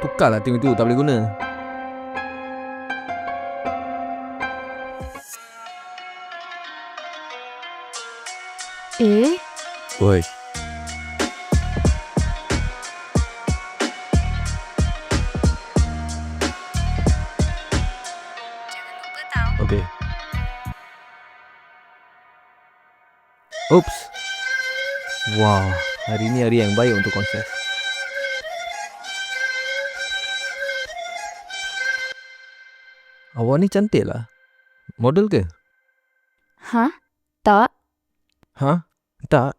Tukarlah tim itu, tak boleh guna. Oi. Okey. Oops. Wow, hari ni hari yang baik untuk konses. Awak ni cantik lah. Model ke? Hah? Tak. Ha? Tak.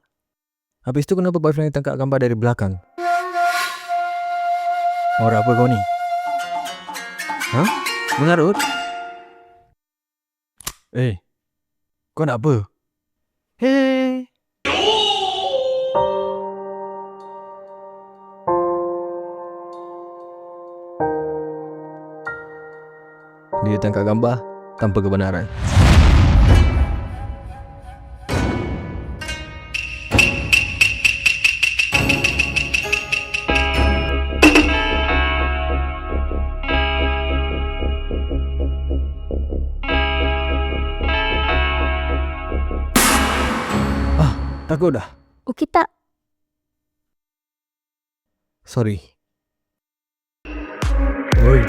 Habis tu kenapa boyfriend tangkap gambar dari belakang? Orang apa kau ni? Ha? Mengarut? Kau nak apa? Hey. Dia tangkap gambar tanpa kebenaran. Takut dah. Okey tak? Sorry. Oi.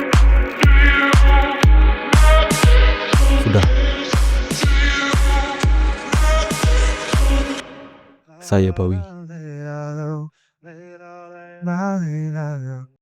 Sudah. Saya Bawi.